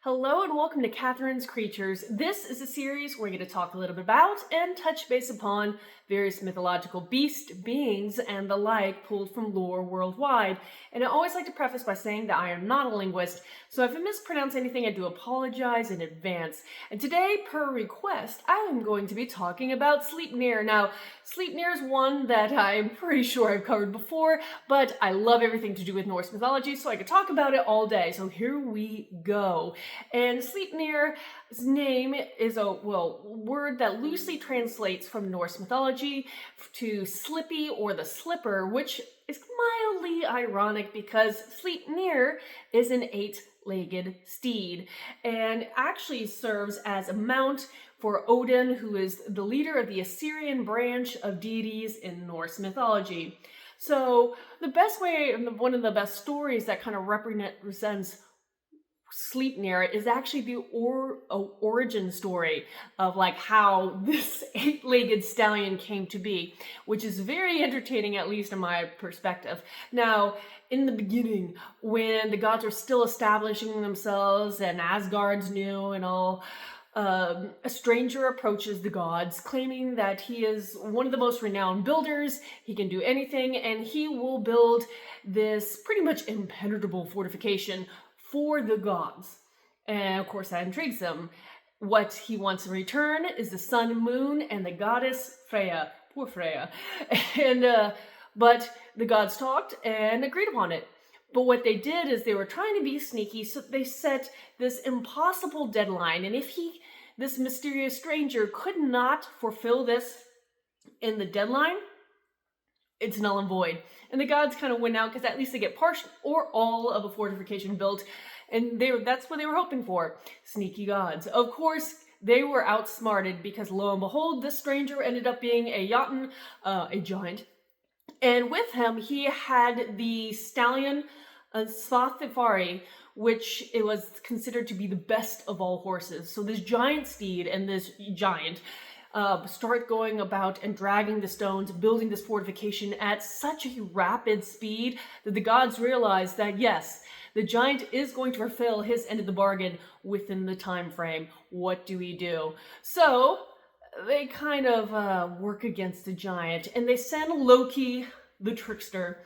Hello and welcome to Katharine's Creatures. This is a series where we're going to talk a little bit about and touch base upon various mythological beings and the like pulled from lore worldwide. And I always like to preface by saying that I am not a linguist, so if I mispronounce anything, I do apologize in advance. And today, per request, I am going to be talking about Sleipnir. Now, Sleipnir is one that I'm pretty sure I've covered before, but I love everything to do with Norse mythology, so I could talk about it all day. So here we go. And Sleipnir's name is a word that loosely translates from Norse mythology to Slippy or the Slipper, which is mildly ironic because Sleipnir is an eight-legged steed and actually serves as a mount for Odin, who is the leader of the Assyrian branch of deities in Norse mythology. So the best way, one of the best stories that kind of represents Sleipnir is actually the origin story of like how this eight-legged stallion came to be, which is very entertaining, at least in my perspective. Now, in the beginning, when the gods were still establishing themselves and Asgard's new and all, a stranger approaches the gods, claiming that he is one of the most renowned builders, he can do anything, and he will build this pretty much impenetrable fortification for the gods. And of course that intrigues them. What he wants in return is the sun and moon and the goddess Freya. Poor Freya. And but the gods talked and agreed upon it. But what they did is they were trying to be sneaky, so they set this impossible deadline. And if this mysterious stranger could not fulfill this in the deadline, it's null and void. And the gods kind of went out because at least they get partial or all of a fortification built. And that's what they were hoping for. Sneaky gods. Of course, they were outsmarted because lo and behold, this stranger ended up being a Jotun, a giant. And with him, he had the stallion Svarthifari, which it was considered to be the best of all horses. So this giant steed and this giant start going about and dragging the stones, building this fortification at such a rapid speed that the gods realize that yes, the giant is going to fulfill his end of the bargain within the time frame. What do we do? So they kind of work against the giant, and they send Loki, the trickster,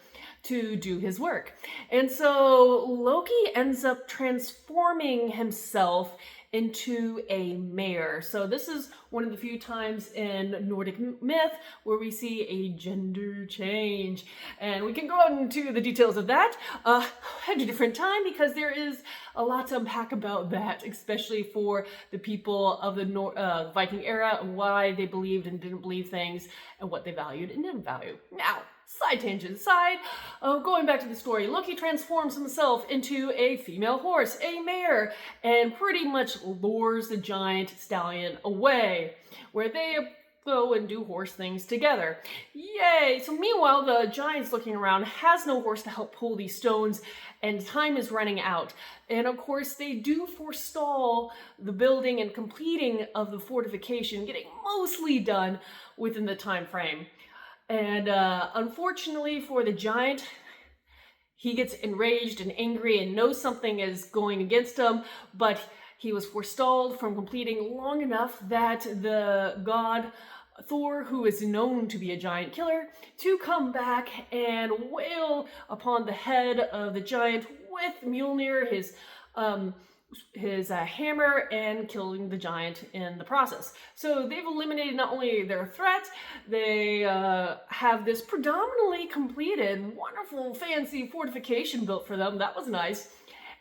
to do his work. And so Loki ends up transforming himself into a mare. So this is one of the few times in Nordic myth where we see a gender change. And we can go into the details of that at a different time because there is a lot to unpack about that, especially for the people of the Viking era, and why they believed and didn't believe things, and what they valued and didn't value. Now, side tangent aside, going back to the story, Loki transforms himself into a female horse, a mare, and pretty much lures the giant stallion away, where they go and do horse things together. Yay! So meanwhile, the giant's looking around, has no horse to help pull these stones, and time is running out. And of course, they do forestall the building and completing of the fortification, getting mostly done within the time frame. And unfortunately for the giant, he gets enraged and angry and knows something is going against him, but he was forestalled from completing long enough that the god Thor, who is known to be a giant killer, to come back and wail upon the head of the giant with Mjolnir, his hammer, and killing the giant in the process. So they've eliminated not only their threat, they have this predominantly completed, wonderful, fancy fortification built for them. That was nice.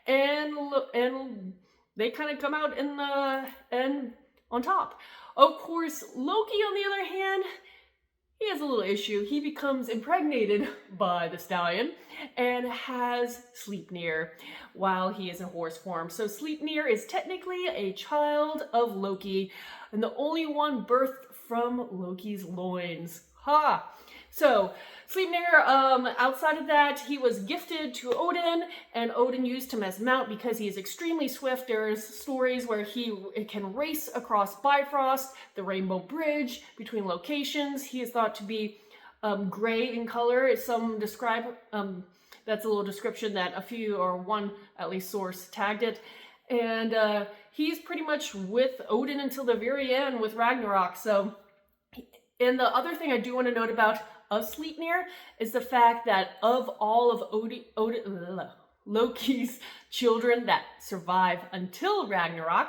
And they kind of come out and on top. Of course, Loki, on the other hand, he has a little issue. He becomes impregnated by the stallion and has Sleipnir while he is in horse form. So Sleipnir is technically a child of Loki and the only one birthed from Loki's loins. Ha! So Sleipnir, outside of that, he was gifted to Odin, and Odin used him as mount because he is extremely swift. There's stories where he can race across Bifrost, the Rainbow Bridge, between locations. He is thought to be gray in color, as some describe. That's a little description that one at least source tagged it. And he's pretty much with Odin until the very end with Ragnarok. So, and the other thing I do want to note about of Sleipnir is the fact that of all of Loki's children that survive until Ragnarok,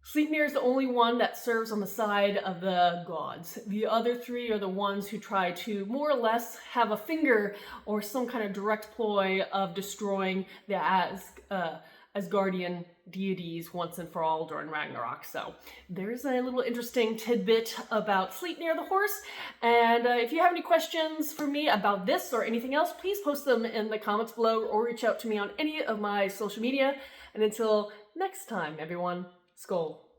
Sleipnir is the only one that serves on the side of the gods. The other three are the ones who try to more or less have a finger or some kind of direct ploy of destroying the Asgardian deities once and for all during Ragnarok. So there's a little interesting tidbit about Sleipnir the horse. And if you have any questions for me about this or anything else, please post them in the comments below or reach out to me on any of my social media. And until next time, everyone, Skål.